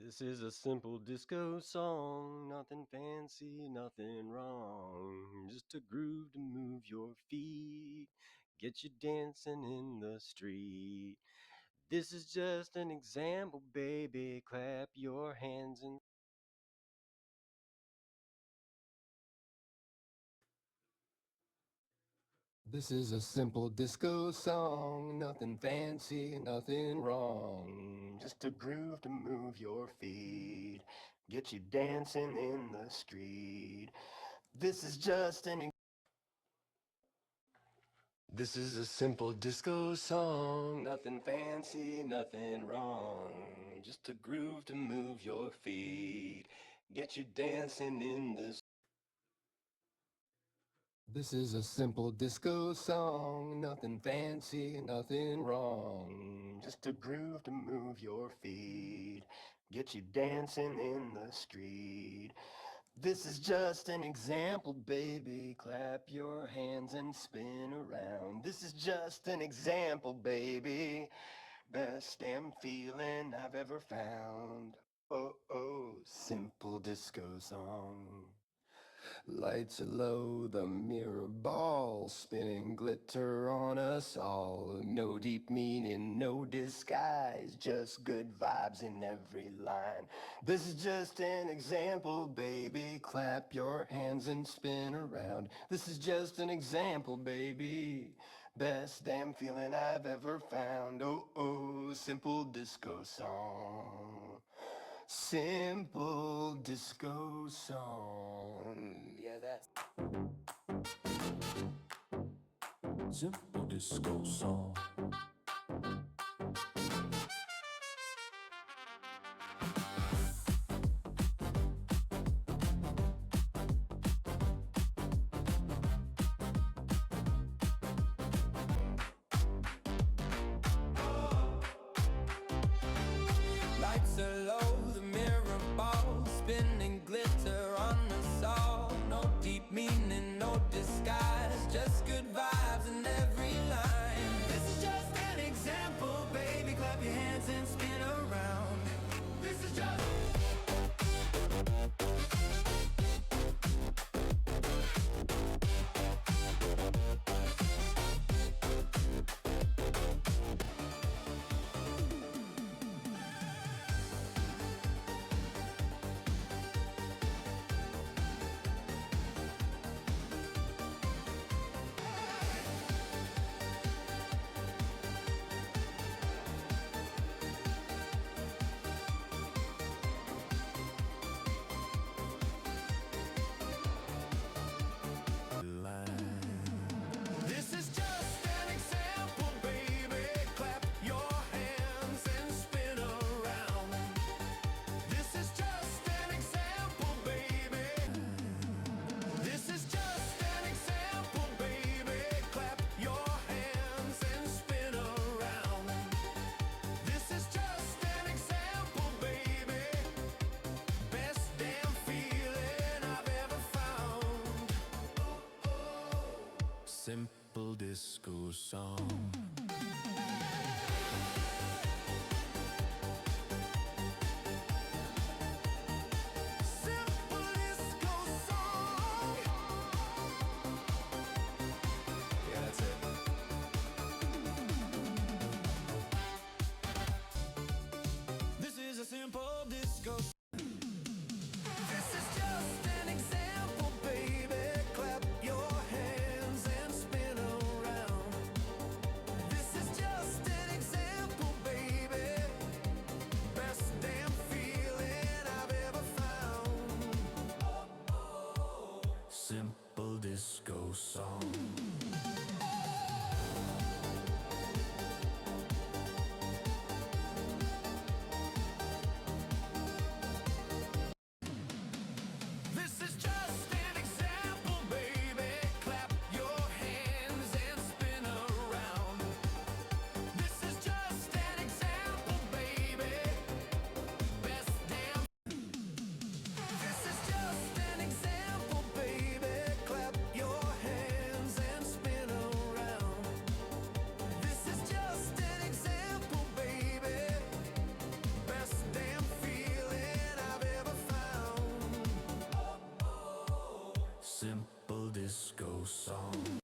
This is a simple disco song, nothing fancy, nothing wrong. Just a groove to move your feet, get you dancing in the street. This is just an example, baby. Clap your hands and This is a simple disco song, nothing fancy, nothing wrong. Just a groove to move your feet, get you dancing in the street. This is just an This is a simple disco song, nothing fancy, nothing wrong. Just a groove to move your feet, get you dancing in the This is a simple disco song, nothing fancy, nothing wrong. Just a groove to move your feet, get you dancing in the street. This is just an example, baby. Clap your hands and spin around. This is just an example, baby. Best damn feeling I've ever found. Oh, oh, simple disco song. Lights are low, the mirror ball, spinning glitter on us all. No deep meaning, no disguise, just good vibes in every line. This is just an example, baby. Clap your hands and spin around. This is just an example, baby. Best damn feeling I've ever found. Oh, oh, simple disco song. Simple disco song. Yeah, that's Simple disco song. Lights are low, the mirror ball, spinning glitter on us all. No deep meaning, no disguise, just good vibes in every line. This is just an example, baby. Clap your hands and spin around. This is just This is just an example, baby. Clap your hands and spin around. This is just an example, baby. This is just an example, baby. Clap your hands and spin around. This is just an example, baby. Best damn feeling I've ever found. Simple disco song. Simple disco song. Yeah, that's it. This is a simple disco. This is just an example, baby. Clap your hands and spin around. This is just disco song.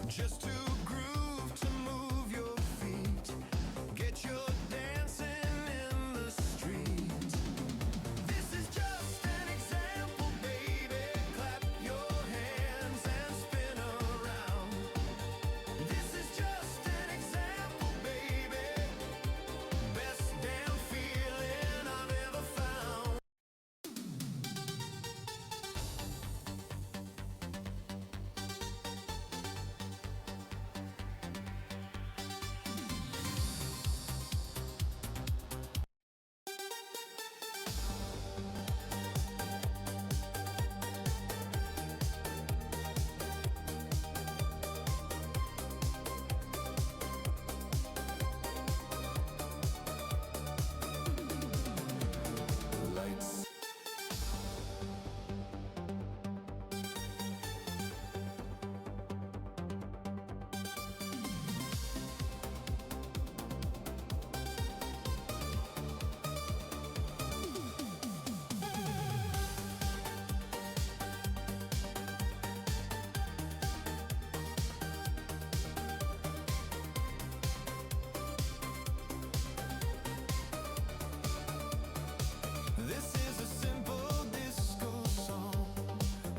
Just to groove, to move your feet, get your dancing in the street. This is just an example, baby. Clap your hands and spin around. This is just an example, baby. Best damn feeling I've ever found. Lights. This is a simple disco song.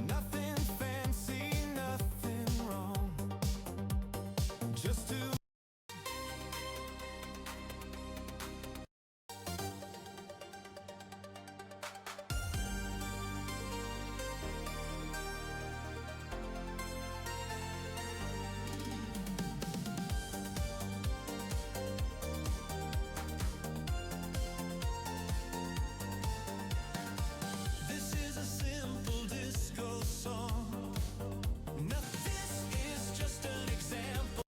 Nothing fancy, nothing wrong. Just to This is a simple disco song. This is just an example.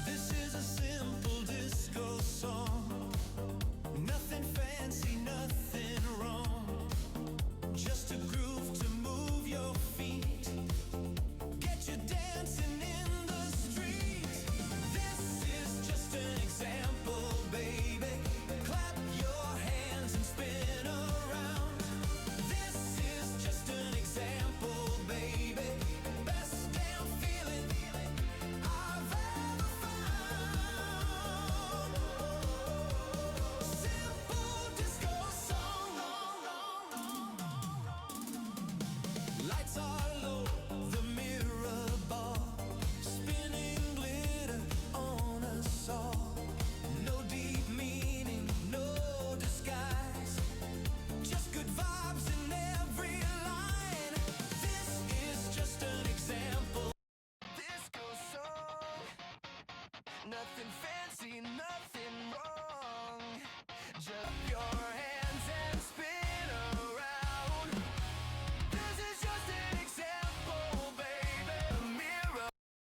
This is a simple disco song. Nothing fancy, nothing wrong. Just a groove to move your feet. Get you dancing in the street. This is just an example, baby. Clap your hands and spin around. This is just an example, baby. Best damn feeling I've ever found. Simple disco song. Lights are low, the mirror ball, spinning glitter on us all. No deep meaning, no disguise, just good vibes in every line. This is just an example. Disco song, nothing fancy, nothing wrong. Just your hands and spin around. This is just an example, baby. A mirror,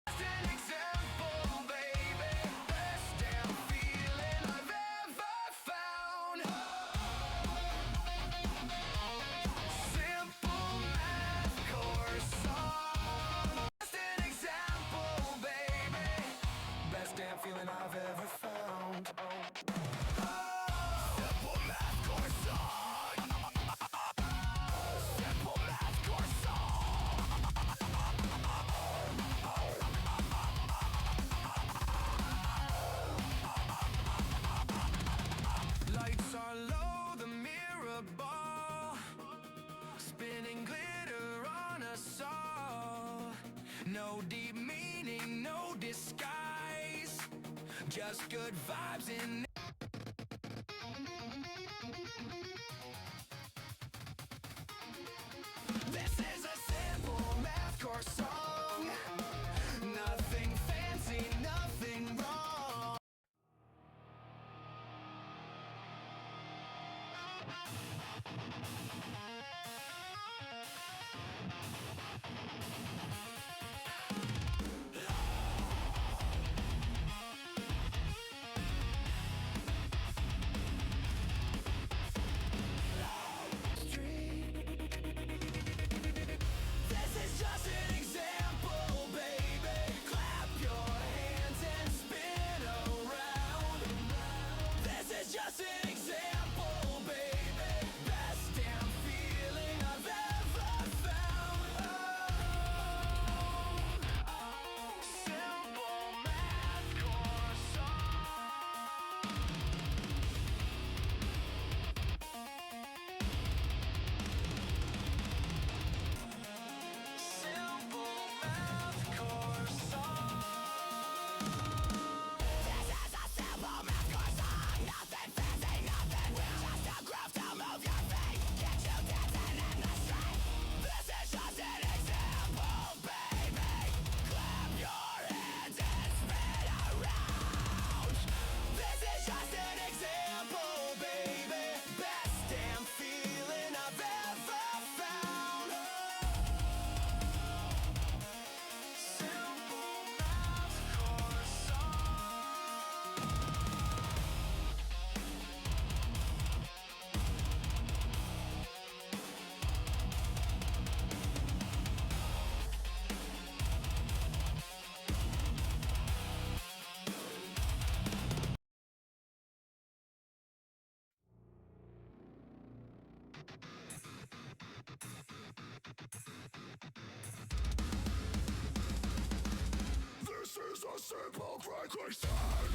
just an example, baby. Best damn feeling I've ever found. Simple math course song. Just an example, baby. Best damn feeling I've ever found. Simple math course song. Simple math course song. Lights are low, the mirror ball, spinning glitter on us all. No deep meaning, no Just good vibes in. This is a simple mathcore song. Nothing fancy, nothing wrong. This is just an example, baby. Clap your hands and spin around. This is just an example, baby. Best damn feeling I've ever found. Oh, simple mathcore song. Simple mathcore song. This is a simple mathcore song. Nothing fancy, nothing real. Just a groove to move your feet. Get you dancing in the street. This is just an example, baby. Clap your hands and spin around. This is just an example, baby. Best damn feeling I've ever found. Simple mathcore song. This is a simple crackling sound.